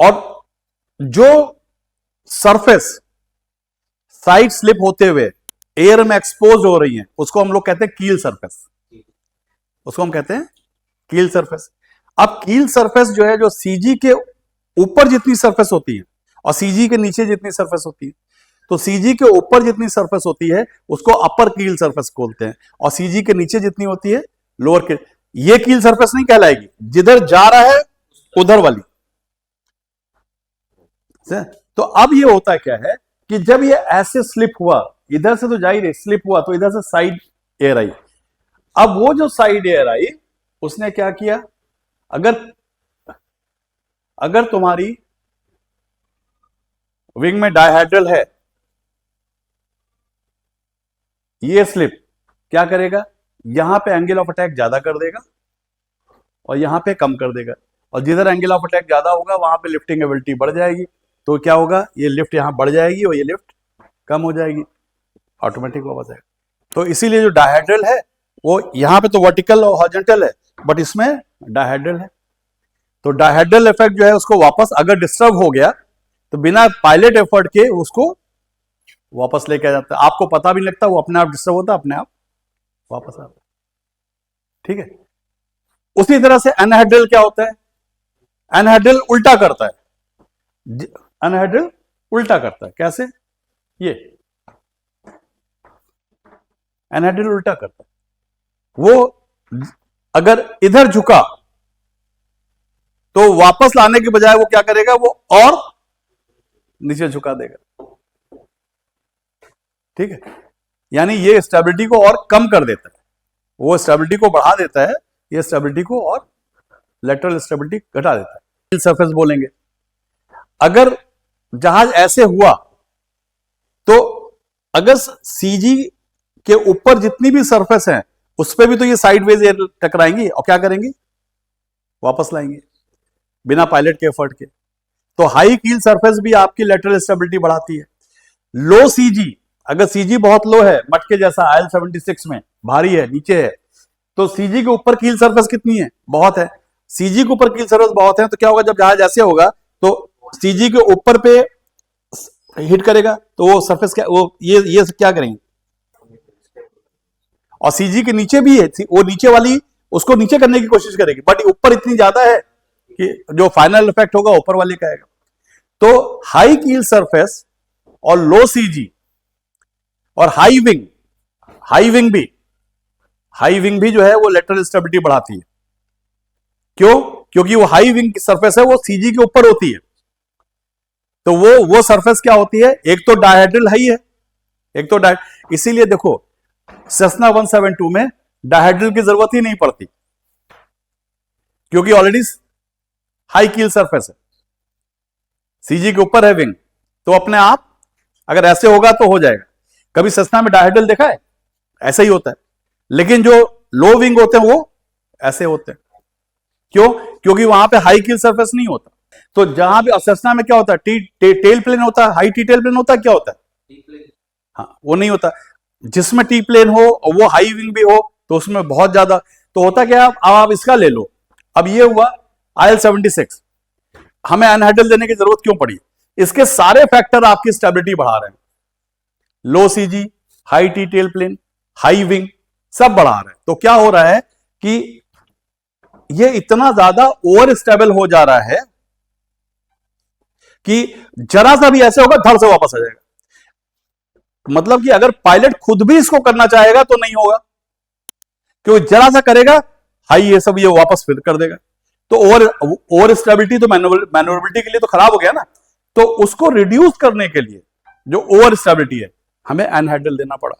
और जो surface side slip होते हुए एयर में एक्सपोज हो रही है उसको हम लोग कहते हैं कील सरफेस, उसको हम कहते हैं कील सरफेस। अब कील सरफेस जो है, जो सीजी के ऊपर जितनी सरफेस होती है और सीजी के नीचे जितनी सरफेस होती है, तो सीजी के ऊपर जितनी सरफेस होती है उसको अपर कील सरफेस बोलते हैं, और सीजी के नीचे जितनी होती है लोअर कील। ये कील सरफेस नहीं कहलाएगी, जिधर जा रहा है उधर वाली। तो अब ये होता क्या है कि जब ये ऐसे स्लिप हुआ, इधर से तो जा ही रही, स्लिप हुआ तो इधर से साइड एयर आई। अब वो जो साइड एयर आई उसने क्या किया, अगर तुम्हारी विंग में डायहेड्रल है, ये स्लिप क्या करेगा, यहां पे एंगल ऑफ अटैक ज्यादा कर देगा और यहां पे कम कर देगा, और जिधर एंगल ऑफ अटैक ज्यादा होगा वहां पे लिफ्टिंग एबिलिटी बढ़ जाएगी। तो क्या होगा, ये लिफ्ट यहां बढ़ जाएगी और ये लिफ्ट कम हो जाएगी, ऑटोमेटिक वापस आएगा। तो इसीलिए जो डायहेड्रल है वो यहां पे तो वर्टिकल और हॉरिजॉन्टल है, बट इसमें डायहेड्रल है। तो डायहेड्रल इफेक्ट जो है उसको वापस अगर डिस्टर्ब हो गया तो बिना पायलट एफर्ट के उसको वापस लेके आ जाता है, आपको पता भी नहीं लगता, वो अपने आप डिस्टर्ब होता है, अपने आप वापस आता है। ठीक है, उसी तरह से अनहेड्रल क्या होता है, अनहेड्रल उल्टा करता है, अनहेड्रल उल्टा करता है। कैसे, ये अनहेड्रल उल्टा करता है, वो अगर इधर झुका तो वापस लाने के बजाय वो क्या करेगा, वो और नीचे झुका देगा। ठीक है, यानी ये स्टेबिलिटी को और कम कर देता है, वो स्टेबिलिटी को बढ़ा देता है, ये स्टेबिलिटी को और लेटरल स्टेबिलिटी घटा देता है। सरफेस बोलेंगे, अगर जहाज ऐसे हुआ तो अगर सीजी के ऊपर जितनी भी सरफेस है उस पर भी तो ये साइडवेज एयर टकराएंगी और क्या करेंगी, वापस लाएंगे बिना पायलट के एफर्ट के। तो हाई कील सरफेस भी आपकी लेटरल स्टेबिलिटी बढ़ाती है। लो सीजी, अगर सीजी बहुत लो है, मटके जैसा IL-76 में भारी है, नीचे है, तो सीजी के ऊपर कील सरफेस कितनी है, बहुत है, सीजी के ऊपर कील सरफेस बहुत है, तो क्या होगा, जब जहाज ऐसे होगा तो सीजी के ऊपर पे हिट करेगा तो वो सरफेस क्या, वो ये क्या करेंगे, और सीजी के नीचे भी है, वो नीचे वाली उसको नीचे करने की कोशिश करेगी, बट ऊपर इतनी ज्यादा है कि जो फाइनल इफेक्ट होगा ऊपर वाले का आएगा। तो हाई कील सरफेस और लो सीजी और हाई विंग भी जो है वो लेटरल स्टेबिलिटी बढ़ाती है। क्यों, क्योंकि वो हाई विंग की सरफेस है वो सीजी के ऊपर होती है, तो वो सरफेस क्या होती है, एक तो डायहेड्रल हाई है, एक तो इसीलिए देखो सेस्ना 172 में डायहेड्रल की जरूरत ही नहीं पड़ती, क्योंकि ऑलरेडी हाई कील सरफेस है, सीजी के ऊपर है विंग, तो अपने आप अगर ऐसे होगा तो हो जाएगा। कभी सेस्ना में डायहेड्रल देखा है, ऐसा ही होता है, लेकिन जो लो विंग होते हैं वो ऐसे होते हैं। क्यों, क्योंकि वहां पे हाई कील सरफेस नहीं होता। तो जहां भी सेस्ना में क्या होता है, टेल प्लेन होता है, हाई टी टेल प्लेन होता है, क्या होता है, हाँ वो नहीं होता। जिसमें टी प्लेन हो और वो हाई विंग भी हो तो उसमें बहुत ज्यादा, तो होता क्या, अब आप इसका ले लो, अब ये हुआ IL-76, हमें अनहेड्रल देने की जरूरत क्यों पड़ी, इसके सारे फैक्टर आपकी स्टेबिलिटी बढ़ा रहे हैं, low CG, high T tail plane, high wing, सब बढ़ा रहे हैं। तो क्या हो रहा है कि ये इतना ज्यादा ओवर स्टेबल हो जा रहा है कि जरा सा भी ऐसे होगा धड़ से वापस आ जाएगा। मतलब कि अगर पायलट खुद भी इसको करना चाहेगा तो नहीं होगा, क्योंकि जरा सा करेगा हाई ये सब ये वापस फिर कर देगा। तो ओवर स्टेबिलिटी तो मैन्योरेबिलिटी के लिए तो खराब हो गया ना, तो उसको रिड्यूस करने के लिए जो ओवर स्टेबिलिटी है हमें अनहेड्रल देना पड़ा।